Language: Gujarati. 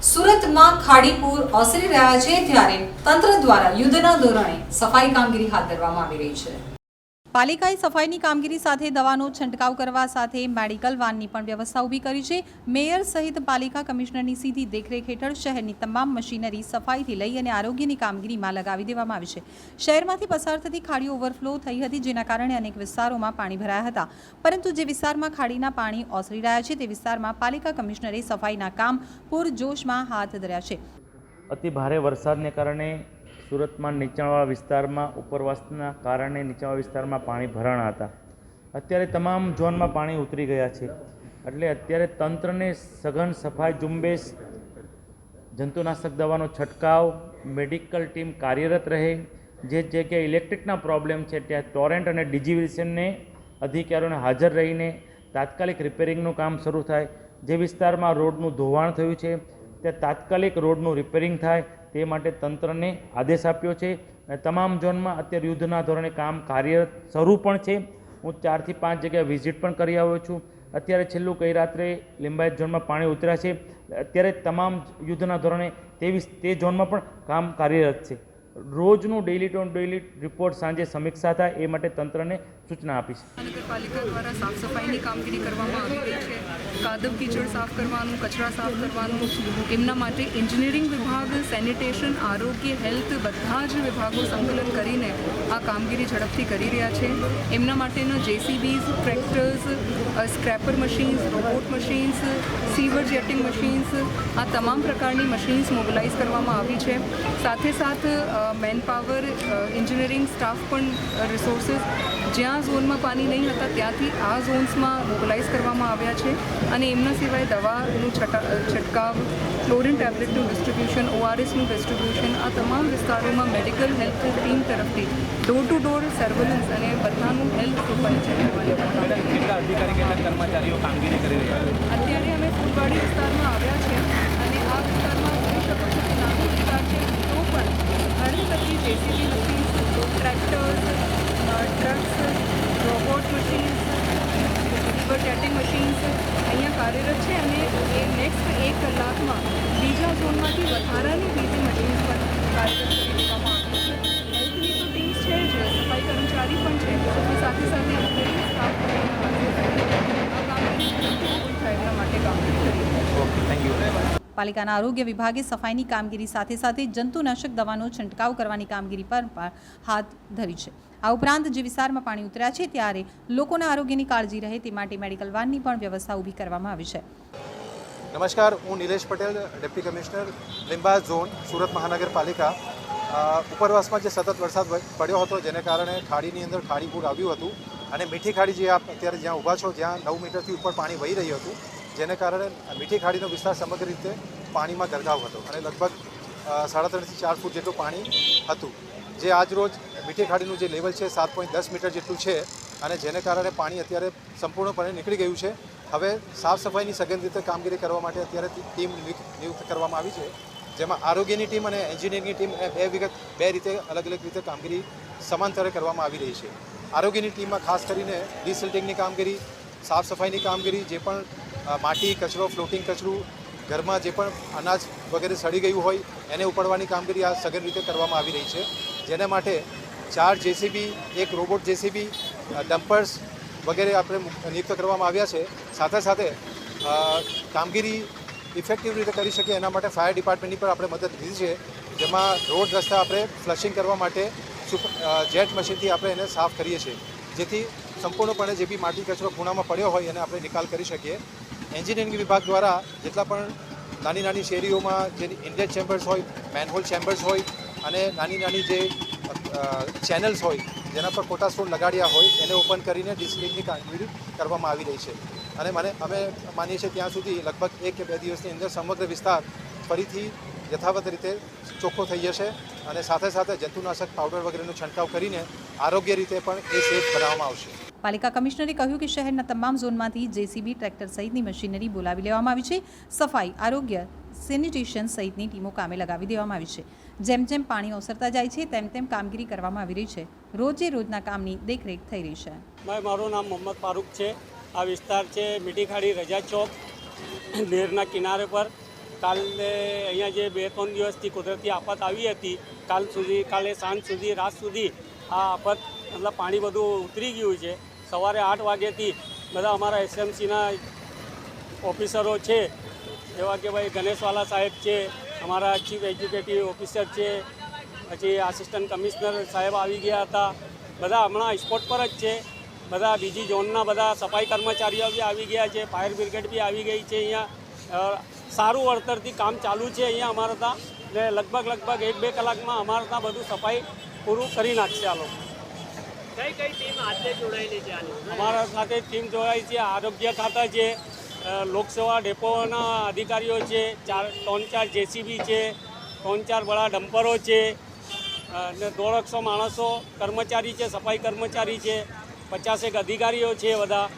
સુરતમાં ખાડીપુર ઓસરી રહ્યા છે ત્યારે તંત્ર દ્વારા યુદ્ધના ધોરણે સફાઈ કામગીરી હાથ ધરવામાં આવી રહી છે। પાલિકાએ સફાઈની કામગીરી સાથે દવાનો છંટકાવ કરવા સાથે મેડિકલ વાનની પણ વ્યવસ્થા ઊભી કરી છે। મેયર સહિત પાલિકા કમિશનરની સીધી દેખરેખ હેઠળ શહેરની તમામ મશીનરી સફાઈથી લઈ અને આરોગ્યની કામગીરીમાં લગાવી દેવામાં આવી છે। શહેરમાંથી પસાર થતી ખાડીઓ ઓવરફ્લો થઈ હતી, જેના કારણે અનેક વિસ્તારોમાં પાણી ભરાયા હતા, પરંતુ જે વિસ્તારમાં ખાડીના પાણી ઓસરી રહ્યા છે તે વિસ્તારમાં પાલિકા કમિશનરે સફાઈના કામ પૂરજોશમાં હાથ ધર્યા છે। અતિ ભારે વરસાદને કારણે સુરતમાં નીચાણવાળા વિસ્તારમાં ઉપરવાસના કારણે નીચાણવાળા વિસ્તારમાં પાણી ભરાણા હતા। અત્યારે તમામ ઝોનમાં પાણી ઉતરી ગયા છે, એટલે અત્યારે તંત્રને સઘન સફાઈ ઝુંબેશ, જંતુનાશક દવાનો છંટકાવ, મેડિકલ ટીમ કાર્યરત રહે, જે જગ્યાએ ઇલેક્ટ્રિકના પ્રોબ્લેમ છે ત્યાં ટોરેન્ટ અને ડિજીવિશનને અધિકારીઓને હાજર રહીને તાત્કાલિક રિપેરિંગનું કામ શરૂ થાય। જે વિસ્તારમાં રોડનું ધોવાણ થયું છે ત્યાં તાત્કાલિક રોડનું રિપેરિંગ થાય તે માટે તંત્રને આદેશ આપ્યો છે અને તમામ ઝોનમાં અત્યારે યુદ્ધના ધોરણે કામ કાર્યરત શરૂ પણ છે। હું 4 થી 5 જગ્યાએ વિઝિટ પણ કરી આવ્યો છું। અત્યારે છેલ્લું ગઈ રાત્રે લિંબાયત ઝોનમાં પાણી ઉતર્યા છે, અત્યારે તમામ યુદ્ધના ધોરણે તે ઝોનમાં પણ કામ કાર્યરત છે। રોજનું ડેઇલી ટુ ડેઇલી રિપોર્ટ સાંજે સમીક્ષા થાય એ માટે તંત્રને સૂચના આપી છે। નગરપાલિકા દ્વારા સાફ સફાઈની કામગીરી કરવામાં આવી રહી છે। કાદવ કીચડ સાફ કરવાનું, કચરા સાફ કરવાનું, એમના માટે એન્જિનિયરિંગ વિભાગ, સેનિટેશન, આરોગ્ય, હેલ્થ બધા જ વિભાગો સંકલન કરીને આ કામગીરી ઝડપથી કરી રહ્યા છે। એમના માટેના JCBs, tractors, scraper machines, robot machines, sewer jetting machines, આ તમામ પ્રકારની મશીન્સ મોબિલાઇઝ કરવામાં આવી છે। સાથે સાથે મેન પાવર, એન્જિનિયરિંગ સ્ટાફ પણ રિસોર્સિસ જ્યાં ઝોનમાં પાણી નહીં હતા ત્યાંથી આ ઝોન્સમાં મોબિલાઇઝ કરવામાં આવ્યા છે અને એમના સિવાય દવાનું છંટકાવ, ક્લોરિન ટેબ્લેટનું ડિસ્ટ્રીબ્યુશન, ORSનું ડિસ્ટ્રીબ્યુશન, આ તમામ વિસ્તારોમાં મેડિકલ હેલ્થ ટીમ તરફથી ડોર ટુ ડોર સર્વેલન્સ અને બધાનું હેલ્થ પ્રોફાઇલ ચેક કરવાની કેટલા અધિકારી, કેટલા કર્મચારીઓ કામગીરી કરી રહ્યા છે? અત્યારે અમે ફૂલવાડી વિસ્તારમાં આવ્યા છે અને આ વિસ્તારમાં જોઈ શકો છો કે નાનો વિસ્તાર છે તો પણ ઘણી બધી JCB machines, tractors, trucks, robot machines, river jetting machines અહીંયા કાર્યરત છે અને એ નેક્સ્ટ 1 કલાકમાં બીજા ઝોનમાંથી વધારાની બીજી મશીન્સ પણ કાર્યરત કરી દેવામાં આવી છે। હેલ્થની તો ટીમ્સ છે જ, સફાઈ કર્મચારી પણ છે, અને સાથે સાથે એમ્પ્લોયી સ્ટાફ પણ આ કામગીરી પૂર્ણ થાય એના માટે કામગીરી કરી રહ્યા છે। Okay, thank you. પાલિકાના આરોગ્ય વિભાગે સફાઈની કામગીરી સાથે સાથે જંતુનાશક દવાનો છંટકાવ કરવાની કામગીરી પર હાથ ધરી છે। આ ઉપરાંત જે વિસ્તારમાં પાણી ઉતર્યા છે ત્યારે લોકોના આરોગ્યની કાળજી રહે તે માટે મેડિકલ વાનની પણ વ્યવસ્થા ઊભી કરવામાં આવી છે। નમસ્કાર, હું Nilesh Patel, deputy commissioner Limbayat zone, Surat મહાનગરપાલિકા। ઉપરવાસમાં જે સતત વરસાદ પડ્યો હતો જેને કારણે ખાડીની અંદર ખાડીપૂર આવ્યું હતું અને મીઠી ખાડી જે આપ અત્યારે જ્યાં ઊભા છો જ્યાં 9 મીટરથી ઉપર પાણી વહી રહ્યું હતું, જેને કારણે મીઠી ખાડીનો વિસ્તાર સમગ્ર રીતે પાણીમાં ગરકાવ હતો અને લગભગ 3.5 થી 4 ફૂટ જેટલું પાણી હતું, જે આજ રોજ મીઠી ખાડીનું જે લેવલ છે 7.10 મીટર જેટલું છે અને જેને કારણે પાણી અત્યારે સંપૂર્ણપણે નીકળી ગયું છે। હવે સાફ સફાઈની સઘન રીતે કામગીરી કરવા માટે અત્યારે ટીમ નિયુક્ત કરવામાં આવી છે, જેમાં આરોગ્યની ટીમ અને એન્જિનિયરિંગની ટીમ બે રીતે અલગ અલગ રીતે કામગીરી સમાંતરે કરવામાં આવી રહી છે। આરોગ્યની ટીમમાં ખાસ કરીને ડિસિલ્ટિંગની કામગીરી, સાફ સફાઈની કામગીરી, જે પણ માટી, કચરો, ફ્લોટિંગ કચરું, ઘરમાં જે પણ અનાજ વગેરે સડી ગયું હોય એને ઉપાડવાની કામગીરી આ સઘન રીતે કરવામાં આવી રહી છે, જેના માટે 4 જેસીબી, 1 રોબોટ જેસીબી, ડમ્પર્સ વગેરે આપણે નિયુક્ત કરવામાં આવ્યા છે। સાથે સાથે કામગીરી ઇફેક્ટિવ રીતે કરી શકીએ એના માટે ફાયર ડિપાર્ટમેન્ટની પણ આપણે મદદ લીધી છે, જેમાં રોડ રસ્તા આપણે ફ્લશિંગ કરવા માટે જેટ મશીનથી આપણે એને સાફ કરીએ છીએ, જેથી સંપૂર્ણપણે જે બી માટી કચરો ખૂણામાં પડ્યો હોય એને આપણે નિકાલ કરી શકીએ। એન્જિનિયરિંગ વિભાગ દ્વારા જેટલા પણ નાની નાની શેરીઓમાં જે ઇનલેટ ચેમ્બર્સ હોય, મેનહોલ ચેમ્બર્સ હોય અને નાની જે ચેનલ્સ હોય જેના પર કોટા સ્ટોન લગાડ્યા હોય એને ઓપન કરીને ડિસ્ટ્રિક્ટની કામગીરી કરવામાં આવી રહી છે અને અમે માનીએ છીએ ત્યાં સુધી લગભગ 1 કે 2 દિવસની અંદર સમગ્ર વિસ્તાર ફરીથી યથાવત રીતે ચોખ્ખો થઈ જશે અને સાથે સાથે જંતુનાશક પાવડર વગેરેનો છંટકાવ કરીને આરોગ્ય રીતે પણ એ સેફ બનાવવામાં આવશે। પાલિકા કમિશનરે કહ્યું કે શહેરના તમામ ઝોનમાંથી જેસીબી, ટ્રેક્ટર સહિતની મશીનરી બોલાવી લેવામાં આવી છે। સફાઈ, આરોગ્ય, સેનિટેશન સહિતની ટીમો કામે લગાવી દેવામાં આવી છે। જેમ જેમ પાણી ઓસરતા જાય છે તેમ તેમ કામગીરી કરવામાં આવી રહી છે। રોજે રોજના કામની દેખરેખ થઈ રહી છે। મારું નામ મોહમ્મદ ફારૂક છે। આ વિસ્તાર છે મીઠી ખાડી, રજા ચોક, નહેરના કિનારે પર કાલે અહીંયા જે 2-3 દિવસથી કુદરતી આફત આવી હતી, કાલે સાંજ સુધી રાત સુધી આ આફત મતલબ પાણી બધું ઉતરી ગયું છે. સવારે 8 વાગ્યાથી બધા અમારા એસએમસીના ઓફિસરો છે, જેવા કે ભાઈ ગણેશવાલા સાહેબ છે, અમારા ચીફ એક્ઝિક્યુટિવ ઓફિસર છે, પછી આસિસ્ટન્ટ કમિશનર સાહેબ આવી ગયા હતા. બધા હમણાં સ્પોટ પર જ છે. બધા બીજી ઝોનના બધા સફાઈ કર્મચારીઓ બી આવી ગયા છે, ફાયર બ્રિગેડ બી આવી ગઈ છે. અહીંયા સારું વળતરથી કામ ચાલુ છે અહીંયા અમારા ત્યાં, ને લગભગ 1-2 કલાકમાં અમારા ત્યાં બધું સફાઈ પૂરું કરી નાખશે આ લોકો. કઈ કઈ ટીમ આજે જોડાયેલી છે આની? અમારા સાથે ટીમ જોડાઈ છે, આરોગ્ય ખાતા છે, લોકસેવા ડેપોના અધિકારીઓ છે, 3-4 જેસીબી છે, 3-4 બડા ડમ્પરો છે, અને 150 માણસો કર્મચારી છે, સફાઈ કર્મચારી છે, 50 અધિકારીઓ છે બધા.